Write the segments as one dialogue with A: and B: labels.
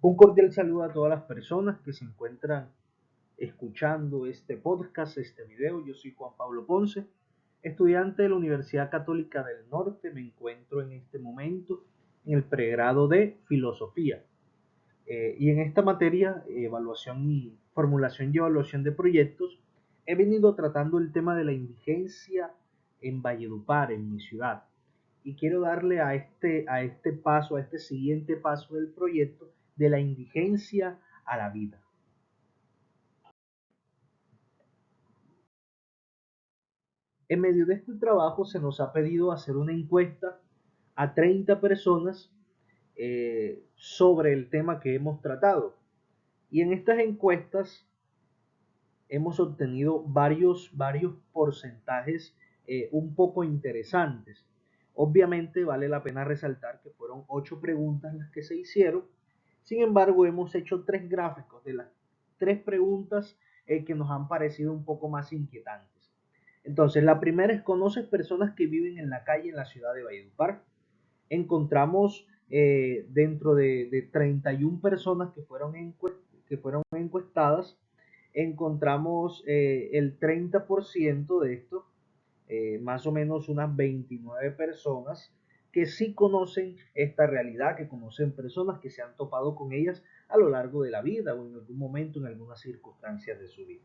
A: Un cordial saludo a todas las personas que se encuentran escuchando este podcast, este video. Yo soy Juan Pablo Ponce, estudiante de la Universidad Católica del Norte. Me encuentro en este momento en el pregrado de Filosofía. Y en esta materia, evaluación y formulación y evaluación de proyectos, he venido tratando el tema de la indigencia en Valledupar, en mi ciudad. Y quiero darle a este siguiente paso del proyecto, de la indigencia a la vida. En medio de este trabajo se nos ha pedido hacer una encuesta a 30 personas sobre el tema que hemos tratado. Y en estas encuestas hemos obtenido varios porcentajes un poco interesantes. Obviamente vale la pena resaltar que fueron 8 preguntas las que se hicieron. Sin embargo, hemos hecho 3 gráficos de las 3 preguntas que nos han parecido un poco más inquietantes. Entonces, la primera es: ¿conoces personas que viven en la calle en la ciudad de Valledupar? Encontramos dentro de 31 personas que fueron encuestadas, encontramos el 30% de esto, más o menos unas 29 personas que sí conocen esta realidad, que conocen personas que se han topado con ellas a lo largo de la vida o en algún momento, en algunas circunstancias de su vida.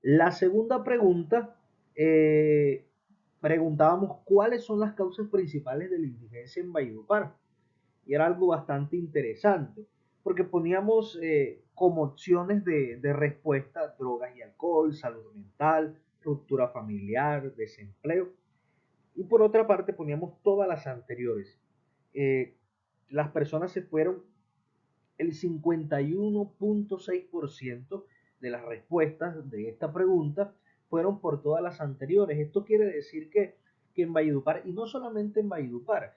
A: La segunda pregunta, preguntábamos cuáles son las causas principales de la indigencia en Valledupar. Y era algo bastante interesante, porque poníamos como opciones de respuesta: drogas y alcohol, salud mental, ruptura familiar, desempleo. Y por otra parte poníamos todas las anteriores. Eh, las personas se fueron, el 51.6% de las respuestas de esta pregunta fueron por todas las anteriores. Esto quiere decir que en Valledupar, y no solamente en Valledupar,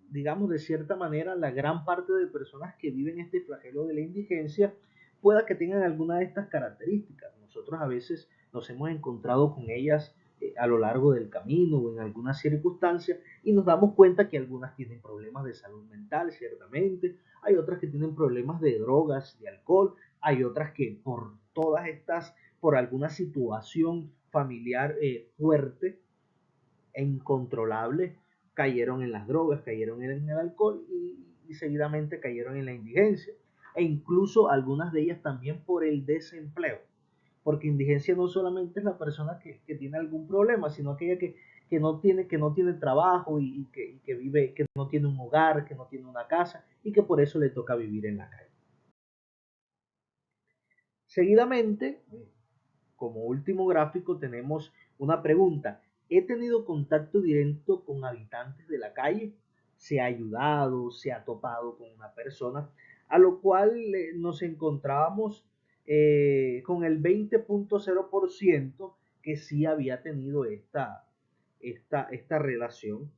A: digamos de cierta manera, la gran parte de personas que viven este flagelo de la indigencia pueda que tengan alguna de estas características. Nosotros a veces nos hemos encontrado con ellas a lo largo del camino o en algunas circunstancias, y nos damos cuenta que algunas tienen problemas de salud mental, ciertamente, hay otras que tienen problemas de drogas, de alcohol, hay otras que por todas estas, por alguna situación familiar fuerte e incontrolable, cayeron en las drogas, cayeron en el alcohol y seguidamente cayeron en la indigencia. E incluso algunas de ellas también por el desempleo. Porque indigencia no solamente es la persona que tiene algún problema, sino aquella que no tiene trabajo y que vive, que no tiene un hogar, que no tiene una casa y que por eso le toca vivir en la calle. Seguidamente, como último gráfico, tenemos una pregunta: ¿he tenido contacto directo con habitantes de la calle? ¿Se ha ayudado? ¿Se ha topado con una persona? A lo cual nos encontrábamos con el 20.0% que sí había tenido esta relación,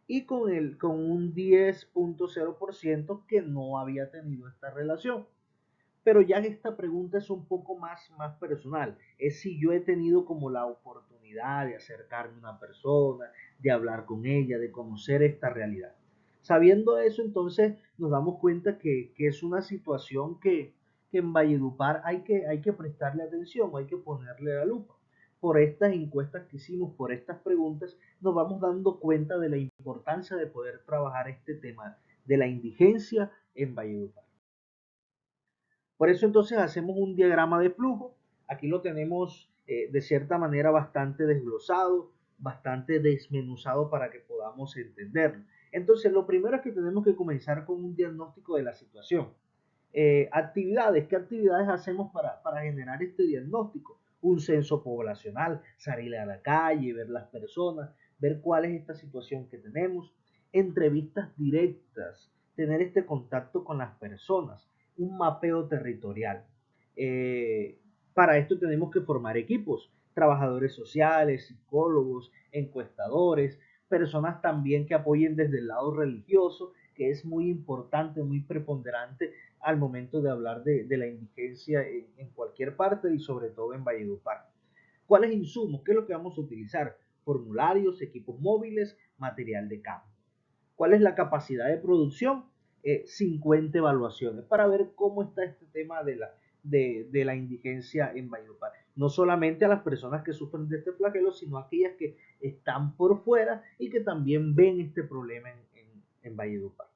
A: y con un 10.0% que no había tenido esta relación. Pero ya esta pregunta es un poco más personal. Es si yo he tenido como la oportunidad de acercarme a una persona, de hablar con ella, de conocer esta realidad. Sabiendo eso, entonces nos damos cuenta que es una situación que en Valledupar hay que prestarle atención, hay que ponerle la lupa. Por estas encuestas que hicimos, por estas preguntas, nos vamos dando cuenta de la importancia de poder trabajar este tema de la indigencia en Valledupar. Por eso entonces hacemos un diagrama de flujo. Aquí lo tenemos de cierta manera bastante desglosado, bastante desmenuzado para que podamos entenderlo. Entonces lo primero es que tenemos que comenzar con un diagnóstico de la situación. Actividades, ¿qué actividades hacemos para generar este diagnóstico? Un censo poblacional, salir a la calle, ver las personas, ver cuál es esta situación que tenemos. Entrevistas directas, tener este contacto con las personas, un mapeo territorial. Eh, para esto tenemos que formar equipos: trabajadores sociales, psicólogos, encuestadores, personas también que apoyen desde el lado religioso, que es muy importante, muy preponderante al momento de hablar de la indigencia en cualquier parte y sobre todo en Valledupar. ¿Cuáles insumos? ¿Qué es lo que vamos a utilizar? Formularios, equipos móviles, material de campo. ¿Cuál es la capacidad de producción? 50 evaluaciones para ver cómo está este tema de la indigencia en Valledupar. No solamente a las personas que sufren de este flagelo, sino a aquellas que están por fuera y que también ven este problema en Valledupar.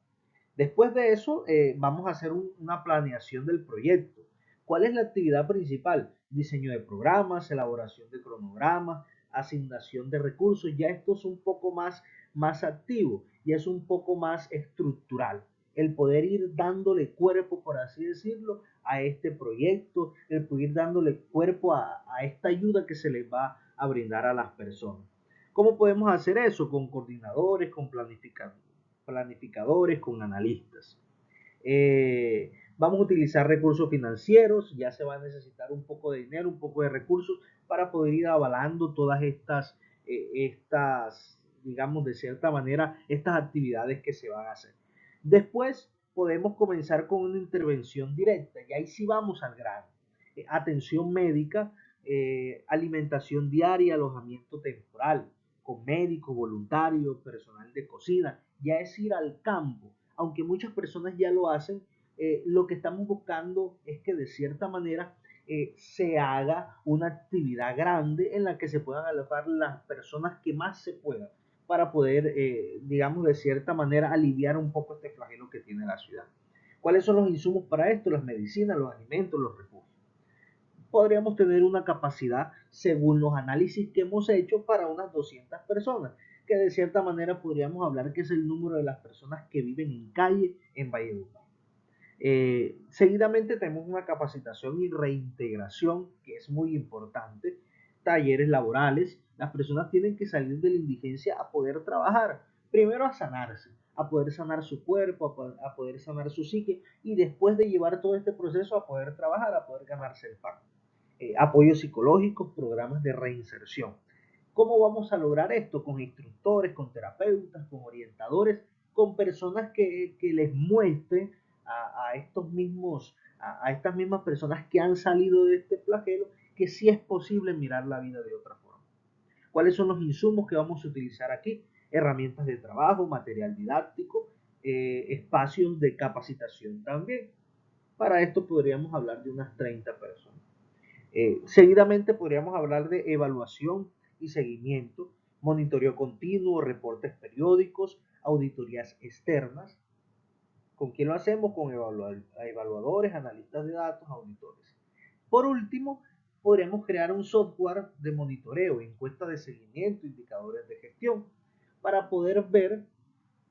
A: Después de eso, vamos a hacer una planeación del proyecto. ¿Cuál es la actividad principal? Diseño de programas, elaboración de cronogramas, asignación de recursos. Ya esto es un poco más activo y es un poco más estructural. El poder ir dándole cuerpo, por así decirlo, a este proyecto, el poder ir dándole cuerpo a esta ayuda que se les va a brindar a las personas. ¿Cómo podemos hacer eso? Con coordinadores, con planificadores, con analistas. Vamos a utilizar recursos financieros, ya se va a necesitar un poco de dinero, un poco de recursos para poder ir avalando todas estas, digamos, de cierta manera, estas actividades que se van a hacer. Después podemos comenzar con una intervención directa y ahí sí vamos al grano. Atención médica, alimentación diaria, alojamiento temporal, con médicos, voluntarios, personal de cocina, ya es ir al campo. Aunque muchas personas ya lo hacen, lo que estamos buscando es que de cierta manera se haga una actividad grande en la que se puedan alojar las personas que más se puedan para poder, digamos, de cierta manera aliviar un poco este flagelo que tiene la ciudad. ¿Cuáles son los insumos para esto? Las medicinas, los alimentos, los refugios. Podríamos tener una capacidad, según los análisis que hemos hecho, para unas 200 personas, que de cierta manera podríamos hablar que es el número de las personas que viven en calle en Valledupar. Seguidamente tenemos una capacitación y reintegración que es muy importante, talleres laborales. Las personas tienen que salir de la indigencia a poder trabajar, primero a sanarse, a poder sanar su cuerpo, a poder sanar su psique y después de llevar todo este proceso a poder trabajar, a poder ganarse el pan. Apoyos psicológicos, programas de reinserción. ¿Cómo vamos a lograr esto? Con instructores, con terapeutas, con orientadores, con personas que les muestren a estas mismas personas que han salido de este flagelo que sí es posible mirar la vida de otra forma. ¿Cuáles son los insumos que vamos a utilizar aquí? Herramientas de trabajo, material didáctico, espacios de capacitación también. Para esto podríamos hablar de unas 30 personas. Seguidamente podríamos hablar de evaluación y seguimiento, monitoreo continuo, reportes periódicos, auditorías externas. ¿Con quién lo hacemos? Con evaluadores, analistas de datos, auditores. Por último, podríamos crear un software de monitoreo, encuestas de seguimiento, indicadores de gestión, para poder ver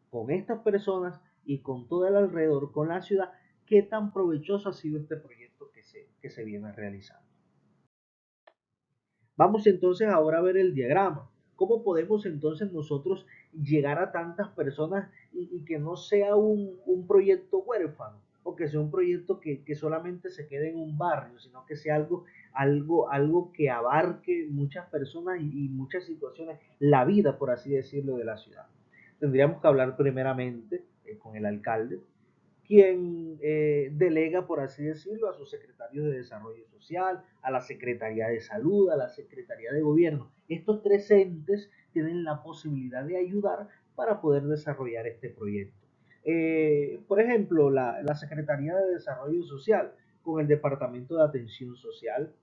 A: con estas personas y con todo el alrededor, con la ciudad, qué tan provechoso ha sido este proyecto que se viene realizando. Vamos entonces ahora a ver el diagrama. ¿Cómo podemos entonces nosotros llegar a tantas personas y que no sea un proyecto huérfano o que sea un proyecto que solamente se quede en un barrio, sino que sea algo que abarque muchas personas y muchas situaciones, la vida, por así decirlo, de la ciudad? Tendríamos que hablar primeramente con el alcalde, quien delega, por así decirlo, a sus secretarios de Desarrollo Social, a la Secretaría de Salud, a la Secretaría de Gobierno. Estos tres entes tienen la posibilidad de ayudar para poder desarrollar este proyecto. Por ejemplo, la Secretaría de Desarrollo Social con el Departamento de Atención Social.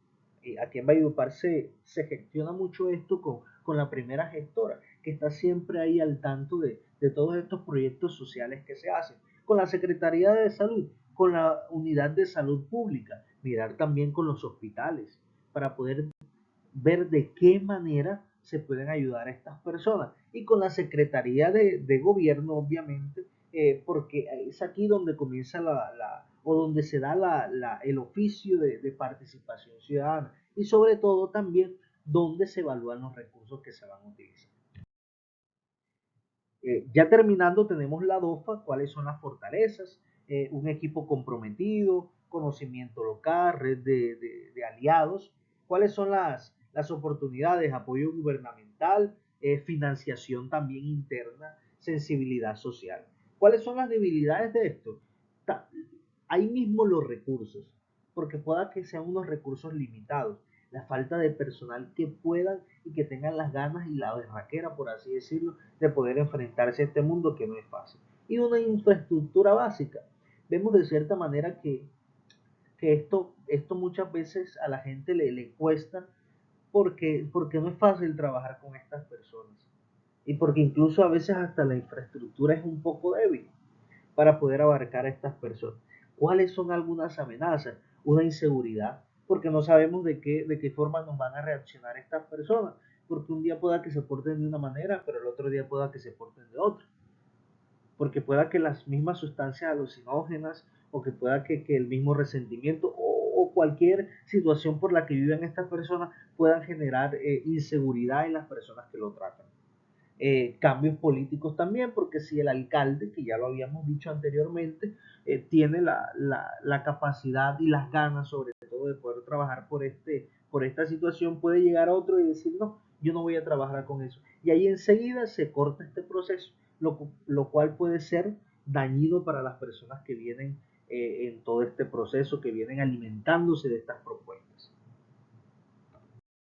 A: Aquí en Valledupar se gestiona mucho esto con la primera gestora, que está siempre ahí al tanto de todos estos proyectos sociales que se hacen. Con la Secretaría de Salud, con la Unidad de Salud Pública, mirar también con los hospitales para poder ver de qué manera se pueden ayudar a estas personas. Y con la Secretaría de Gobierno, obviamente, porque es aquí donde comienza o donde se da el oficio de participación ciudadana y sobre todo también donde se evalúan los recursos que se van a utilizar. Ya terminando, tenemos la DOFA, cuáles son las fortalezas, un equipo comprometido, conocimiento local, red de aliados, cuáles son las oportunidades, apoyo gubernamental, financiación también interna, sensibilidad social. ¿Cuáles son las debilidades de esto? Ahí mismo los recursos, porque pueda que sean unos recursos limitados, la falta de personal que puedan y que tengan las ganas y la berraquera, por así decirlo, de poder enfrentarse a este mundo que no es fácil. y una infraestructura básica. Vemos de cierta manera que esto muchas veces a la gente le cuesta porque no es fácil trabajar con estas personas y porque incluso a veces hasta la infraestructura es un poco débil para poder abarcar a estas personas. ¿Cuáles son algunas amenazas? Una inseguridad, porque no sabemos de qué forma nos van a reaccionar estas personas, porque un día pueda que se porten de una manera, pero el otro día pueda que se porten de otra, porque pueda que las mismas sustancias alucinógenas o que pueda que el mismo resentimiento o cualquier situación por la que viven estas personas puedan generar inseguridad en las personas que lo tratan. Cambios políticos también, porque si el alcalde, que ya lo habíamos dicho anteriormente, tiene la capacidad y las ganas sobre todo de poder trabajar por esta situación, puede llegar a otro y decir, no, yo no voy a trabajar con eso. Y ahí enseguida se corta este proceso, lo cual puede ser dañino para las personas que vienen en todo este proceso, que vienen alimentándose de estas propuestas.